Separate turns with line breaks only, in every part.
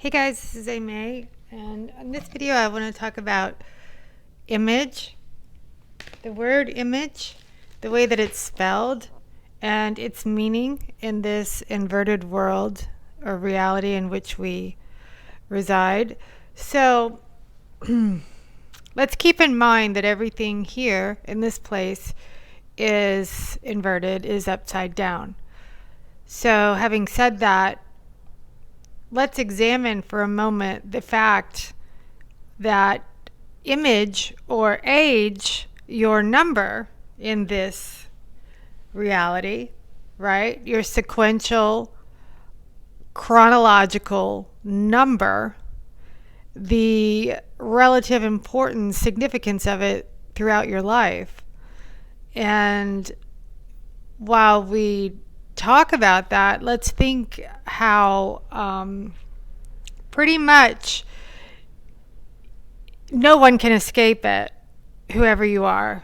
Hey guys, this is May, and in this video I want to talk about image, the word image, the way that it's spelled, and its meaning in this inverted world or reality in which we reside. So let's keep in mind that everything here in this place is inverted, is upside down. So having said that, let's examine for a moment the fact that image or age, your number in this reality, right? Your sequential, chronological number, the relative importance, significance of it throughout your life. And while we talk about that, let's think how pretty much no one can escape it, whoever you are.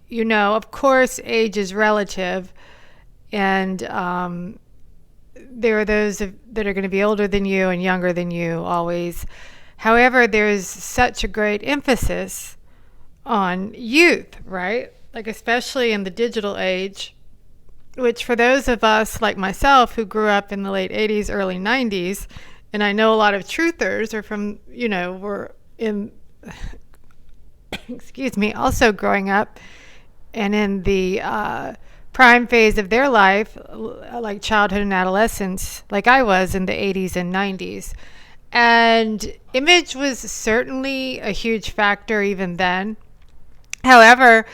You know, of course, age is relative, and there are those that are going to be older than you and younger than you always. However, there's such a great emphasis on youth, right? Like especially in the digital age, which for those of us like myself who grew up in the late 80s, early 90s, and I know a lot of truthers are from, were in, excuse me, also growing up and in the prime phase of their life, like childhood and adolescence, like I was in the 80s and 90s. And image was certainly a huge factor even then. However,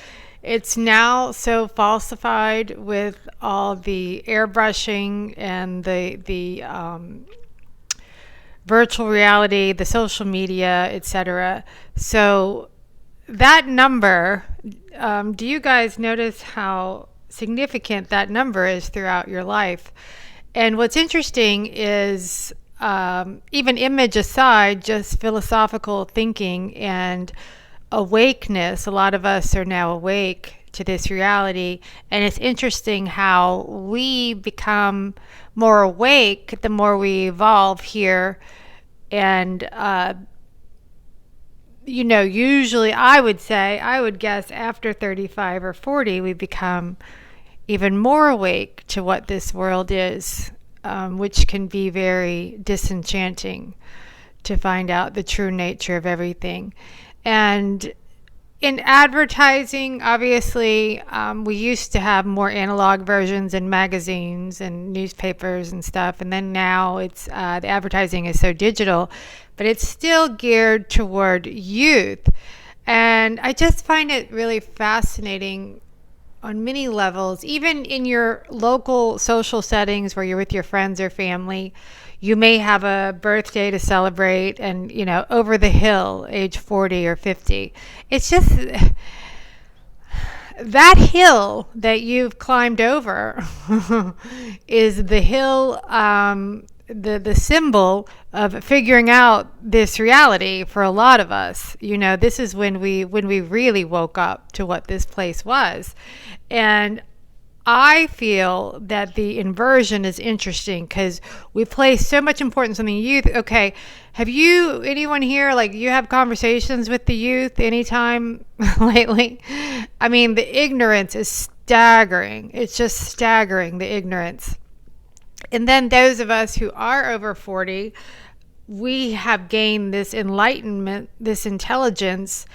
it's now so falsified with all the airbrushing and the virtual reality, the social media, etc. So that number, do you guys notice how significant that number is throughout your life? And what's interesting is, even image aside, just philosophical thinking and awakeness. A lot of us are now awake to this reality, and it's interesting how we become more awake the more we evolve here. And usually I would guess after 35 or 40 we become even more awake to what this world is, which can be very disenchanting to find out the true nature of everything. And in advertising, obviously, we used to have more analog versions in magazines and newspapers and stuff. And then now it's the advertising is so digital, but it's still geared toward youth. And I just find it really fascinating on many levels, even in your local social settings where you're with your friends or family. You may have a birthday to celebrate and, over the hill, age 40 or 50. It's just that hill that you've climbed over is the hill, the symbol of figuring out this reality for a lot of us. This is when we really woke up to what this place was. And I feel that the inversion is interesting because we place so much importance on the youth. Okay, have anyone here, you have conversations with the youth anytime lately? I mean, the ignorance is staggering. It's just staggering, the ignorance. And then those of us who are over 40, we have gained this enlightenment, this intelligence.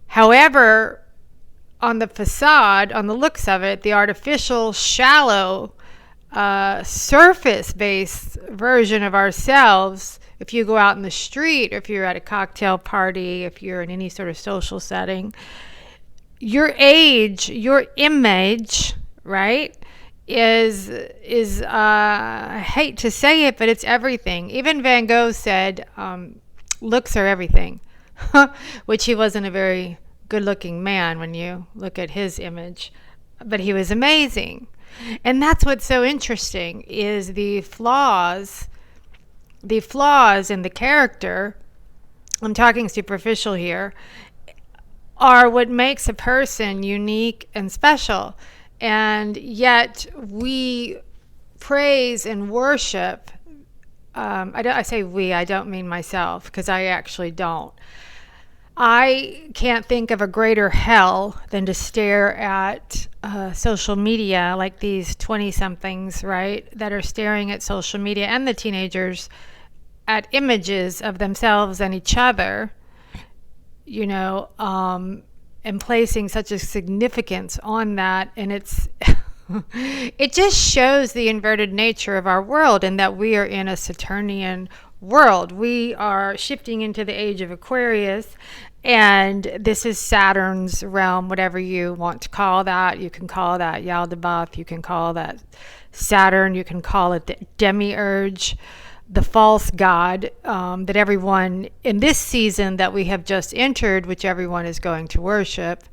However, on the facade, on the looks of it, the artificial, shallow, surface-based version of ourselves, if you go out in the street, if you're at a cocktail party, if you're in any sort of social setting, your age, your image, right, is I hate to say it, but it's everything. Even Van Gogh said, looks are everything, which he wasn't a very good-looking man when you look at his image, but he was amazing. And that's what's so interesting is the flaws in the character, I'm talking superficial here, are what makes a person unique and special. And yet we praise and worship I say we, I don't mean myself, because I actually don't. I can't think of a greater hell than to stare at social media, like these 20-somethings, right, that are staring at social media, and the teenagers, at images of themselves and each other, and placing such a significance on that. And it just shows the inverted nature of our world, and that we are in a Saturnian world. We are shifting into the age of Aquarius, and this is Saturn's realm, whatever you want to call that. You can call that Yaldabaoth, you can call that Saturn, you can call it the demiurge, the false god, that everyone in this season that we have just entered, which everyone is going to worship,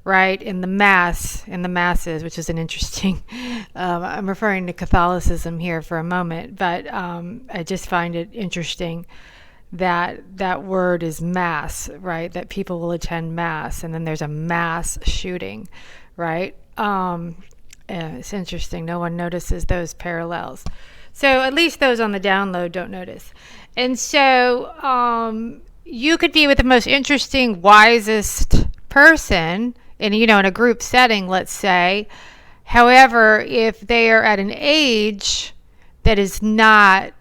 right, in the masses, which is an interesting, I'm referring to Catholicism here for a moment, but I just find it interesting that that word is mass, right, that people will attend mass, and then there's a mass shooting, right. It's interesting. No one notices those parallels. So at least those on the download don't notice. And so you could be with the most interesting, wisest person in a group setting, let's say. However, if they are at an age that is not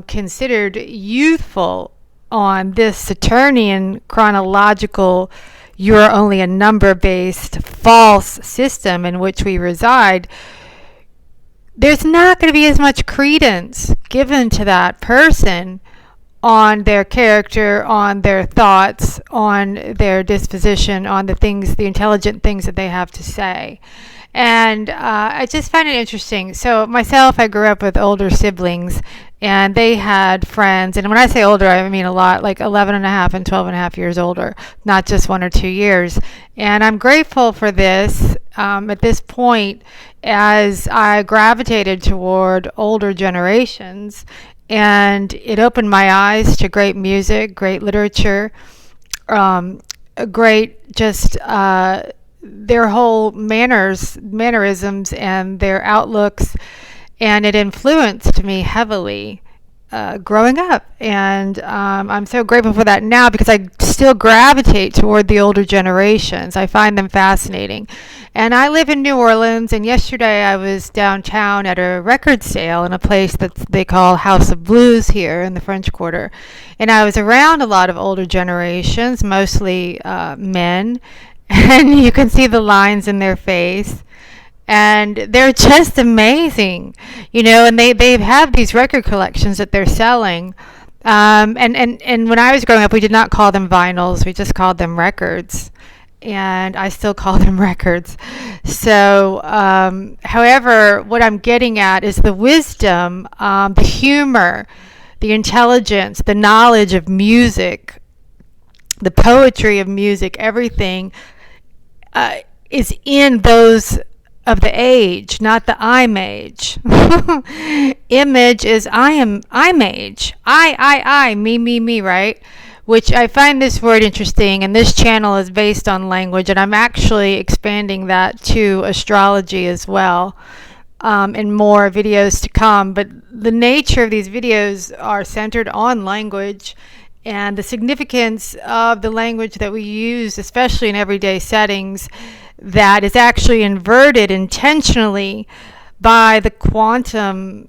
considered youthful on this Saturnian chronological, you're only a number-based false system in which we reside, there's not going to be as much credence given to that person on their character, on their thoughts, on their disposition, on the intelligent things that they have to say. And I just find it interesting. So myself, I grew up with older siblings, and they had friends. And when I say older, I mean a lot, like 11 and a half and 12 and a half years older, not just 1 or 2 years. And I'm grateful for this at this point, as I gravitated toward older generations. And it opened my eyes to great music, great literature, great just their whole mannerisms and their outlooks, and it influenced me heavily growing up. And I'm so grateful for that now, because I still gravitate toward the older generations. I find them fascinating. And I live in New Orleans, and yesterday I was downtown at a record sale in a place that they call House of Blues here in the French Quarter. And I was around a lot of older generations, mostly men, and you can see the lines in their face. And they're just amazing, and they have these record collections that they're selling. And when I was growing up, we did not call them vinyls. We just called them records. And I still call them records. So, however, what I'm getting at is the wisdom, the humor, the intelligence, the knowledge of music, the poetry of music, everything is in those of the age, not the I'm age. Image is I'm age. I, me, right? Which I find this word interesting, and this channel is based on language, and I'm actually expanding that to astrology as well, in more videos to come. But the nature of these videos are centered on language and the significance of the language that we use, especially in everyday settings, that is actually inverted intentionally by the quantum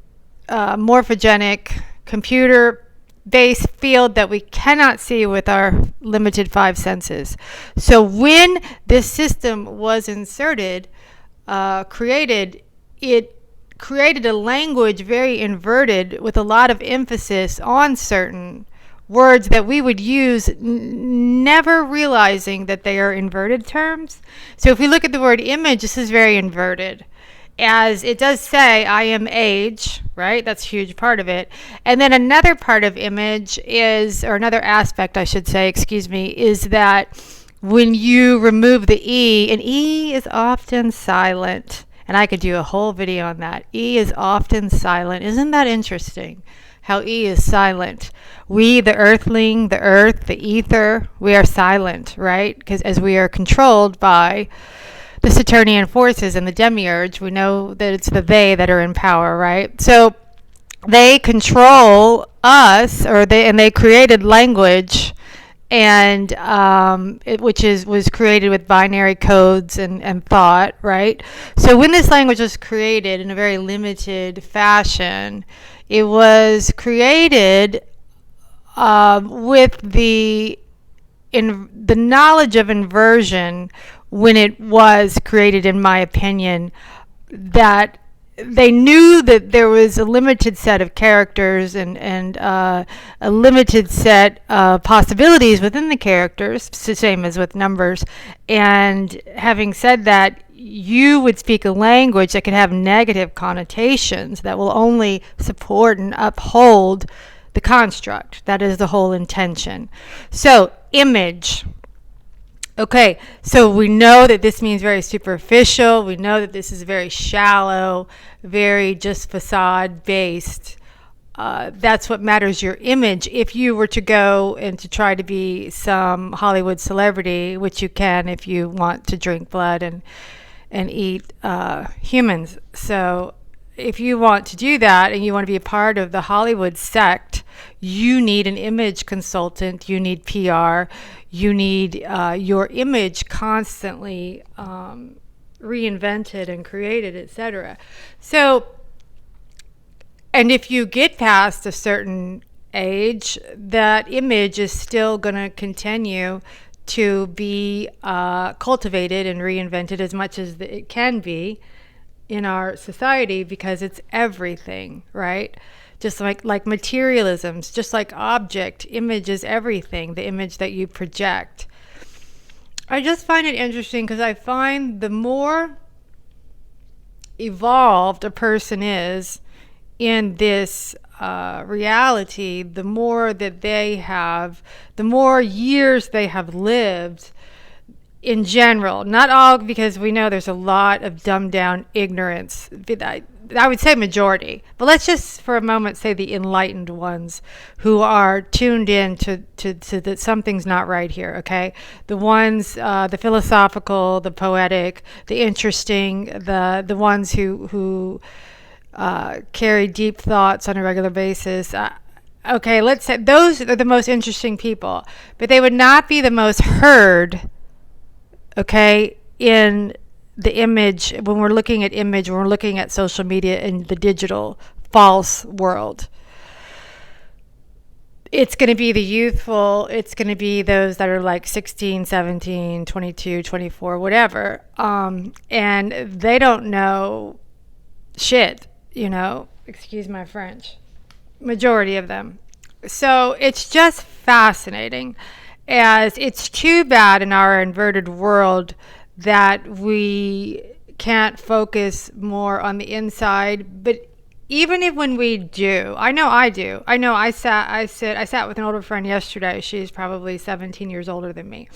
morphogenic computer-based field that we cannot see with our limited 5 senses. So when this system was inserted, it created a language very inverted, with a lot of emphasis on certain words that we would use, never realizing that they are inverted terms. So if we look at the word image, this is very inverted, as it does say I am age, right? That's a huge part of it. And then another part of image is, or another aspect I should say, is that when you remove the E, and E is often silent, and I could do a whole video on that. E is often silent. Isn't that interesting? How E is silent. We, the earthling, the earth, the ether, we are silent, right? Because as we are controlled by the Saturnian forces and the demiurge, we know that it's the they that are in power, right? So they control us, they created language, and which was created with binary codes and thought, right? So when this language was created in a very limited fashion, it was created with the knowledge of inversion when it was created, in my opinion, that they knew that there was a limited set of characters and a limited set of possibilities within the characters, same as with numbers. And having said that, you would speak a language that could have negative connotations that will only support and uphold the construct. That is the whole intention. So, image. Okay, so we know that this means very superficial. We know that this is very shallow, very just facade based. That's what matters, your image. If you were to go and to try to be some Hollywood celebrity, which you can if you want to drink blood and eat humans. So if you want to do that and you want to be a part of the Hollywood sect, you need an image consultant, you need PR, you need your image constantly reinvented and created, etc. So, and if you get past a certain age, that image is still going to continue to be cultivated and reinvented as much as it can be in our society, because it's everything, right? Just like materialisms, just like object, image is everything, the image that you project. I just find it interesting because I find the more evolved a person is in this reality, the more that they have, the more years they have lived in general. Not all, because we know there's a lot of dumbed down ignorance. I would say majority, but let's just for a moment say the enlightened ones who are tuned in to that something's not right here, okay? The ones, the philosophical, the poetic, the interesting, the ones who carry deep thoughts on a regular basis. Okay, let's say those are the most interesting people, but they would not be the most heard, okay, in the image, when we're looking at image, when we're looking at social media in the digital false world. It's going to be the youthful, it's going to be those that are like 16, 17, 22, 24, whatever. And they don't know shit, excuse my French. Majority of them. So it's just fascinating, as it's too bad in our inverted world that we can't focus more on the inside. But even if when we do, I know I do. I sat with an older friend yesterday. She's probably 17 years older than me.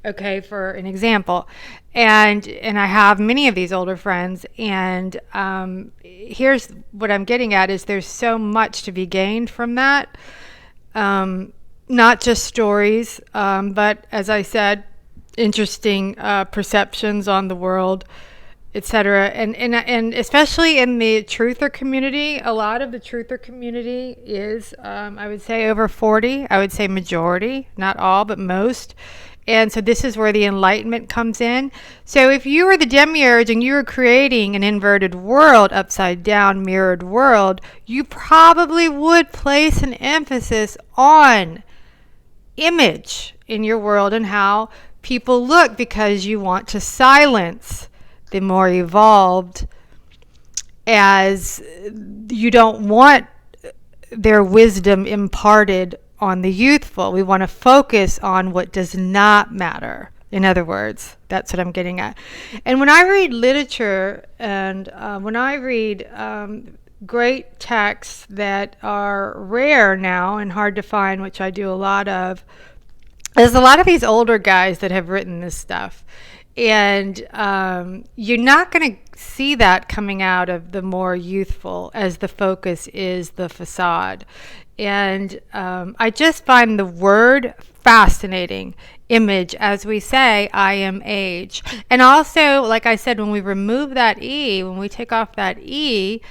Okay, for an example. And I have many of these older friends, and here's what I'm getting at is there's so much to be gained from that. Not just stories, but as I said, interesting perceptions on the world, etc. And especially in the truther community, a lot of the truther community is, I would say, over 40. I would say majority, not all, but most. And so this is where the enlightenment comes in. So if you were the demiurge and you were creating an inverted world, upside down mirrored world, you probably would place an emphasis on image in your world and how people look, because you want to silence the more evolved, as you don't want their wisdom imparted on the youthful. We want to focus on what does not matter. In other words, that's what I'm getting at. And when I read literature and when I read great texts that are rare now and hard to find, which I do a lot of, there's a lot of these older guys that have written this stuff. And you're not going to see that coming out of the more youthful, as the focus is the facade. And I just find the word fascinating. Image, as we say, I am age. And also, like I said, when we remove that E, when we take off that E,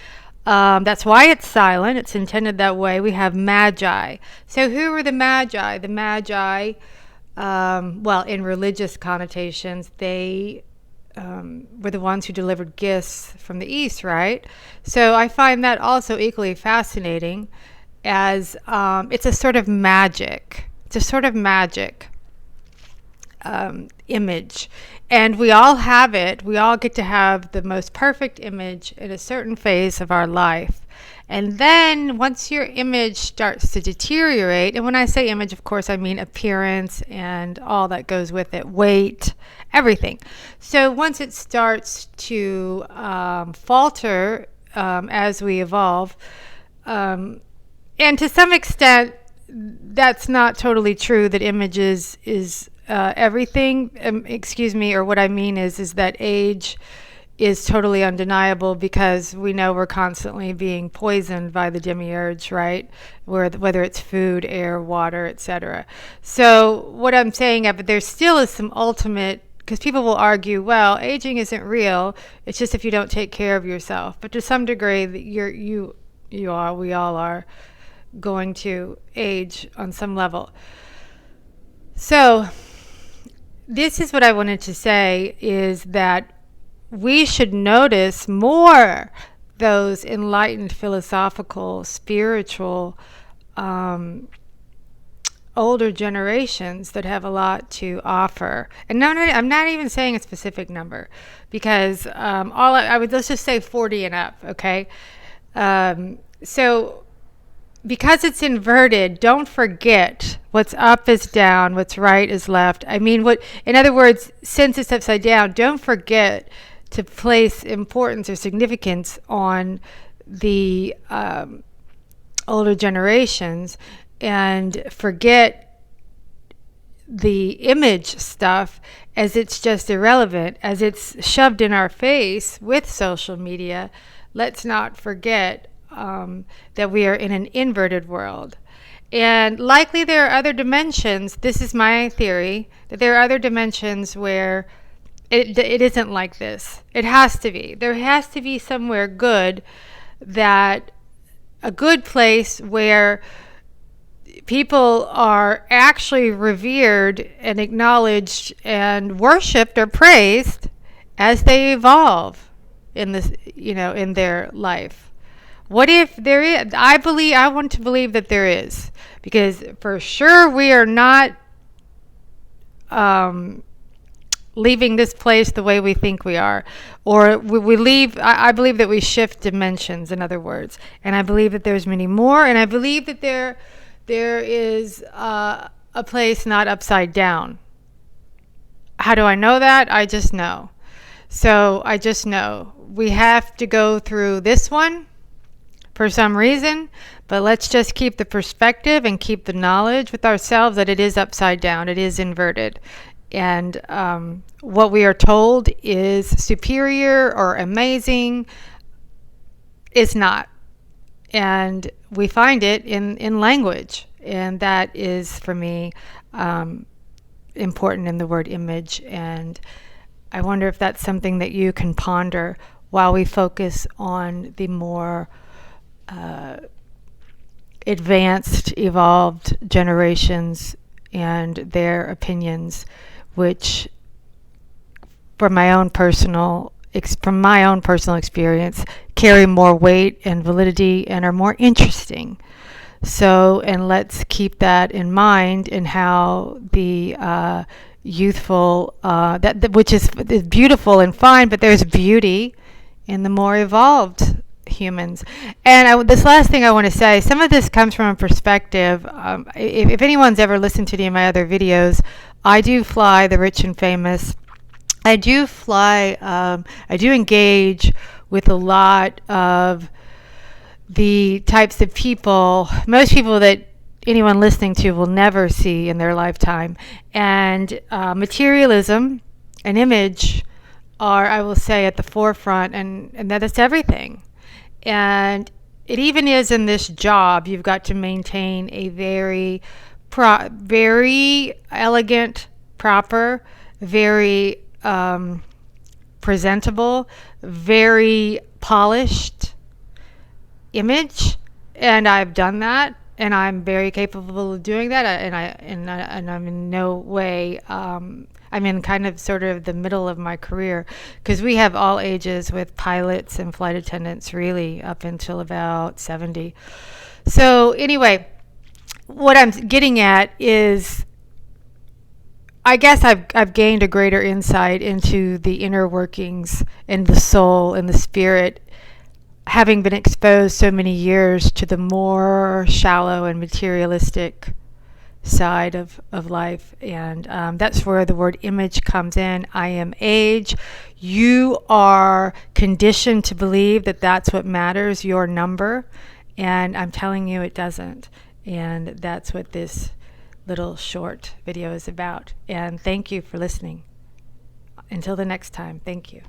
That's why it's silent. It's intended that way. We have magi. So who were the magi? The magi, well, in religious connotations, they were the ones who delivered gifts from the east, right? So I find that also equally fascinating, as it's a sort of magic. It's a sort of magic image. And we all have it. We all get to have the most perfect image in a certain phase of our life. And then once your image starts to deteriorate, and when I say image, of course, I mean appearance and all that goes with it, weight, everything. So once it starts to falter as we evolve, and to some extent, that's not totally true, that image is everything. Excuse me, or what I mean is that age is totally undeniable, because we know we're constantly being poisoned by the demiurge, right? Whether it's food, air, water, etc. So what I'm saying, but there still is some ultimate, because people will argue, well, aging isn't real. It's just if you don't take care of yourself. But to some degree, we all are going to age on some level. So this is what I wanted to say, is that we should notice more those enlightened, philosophical, spiritual, older generations that have a lot to offer. And no, I'm not even saying a specific number, because let's just say 40 and up, okay? So because it's inverted, don't forget what's up is down, what's right is left. I mean, in other words, since it's upside down, don't forget to place importance or significance on the older generations, and forget the image stuff, as it's just irrelevant, as it's shoved in our face with social media. Let's not forget that we are in an inverted world. And likely there are other dimensions. This is my theory, that there are other dimensions where it isn't like this. It has to be. There has to be somewhere good, that a good place where people are actually revered and acknowledged and worshipped or praised as they evolve in this, in their life. What if there is? I want to believe that there is, because for sure we are not leaving this place the way we think we are, or we leave. I believe that we shift dimensions, in other words, and I believe that there's many more, and I believe that there is a place not upside down. How do I know that? I just know. So I just know we have to go through this one for some reason, but let's just keep the perspective and keep the knowledge with ourselves that it is upside down, it is inverted. And what we are told is superior or amazing is not. And we find it in language. And that is, for me, important in the word image. And I wonder if that's something that you can ponder while we focus on the more advanced, evolved generations and their opinions, which, from my own personal experience, carry more weight and validity and are more interesting. So, and let's keep that in mind in how the youthful, which is beautiful and fine, but there's beauty in the more evolved humans. And this last thing I want to say, some of this comes from a perspective, if anyone's ever listened to any of my other videos, I do fly the rich and famous. I do engage with a lot of the types of people, most people that anyone listening to will never see in their lifetime. And materialism and image are, I will say, at the forefront, and that's everything. And it even is in this job. You've got to maintain a very elegant, proper, very presentable, very polished image, and I've done that, and I'm very capable of doing that, and I'm in no way. I'm in kind of sort of the middle of my career, because we have all ages with pilots and flight attendants, really up until about 70. So anyway, what I'm getting at is, I guess I've gained a greater insight into the inner workings and the soul and the spirit, having been exposed so many years to the more shallow and materialistic side of life. And that's where the word image comes in. I am age. You are conditioned to believe that that's what matters, your number. And I'm telling you it doesn't. And that's what this little short video is about. And thank you for listening. Until the next time, thank you.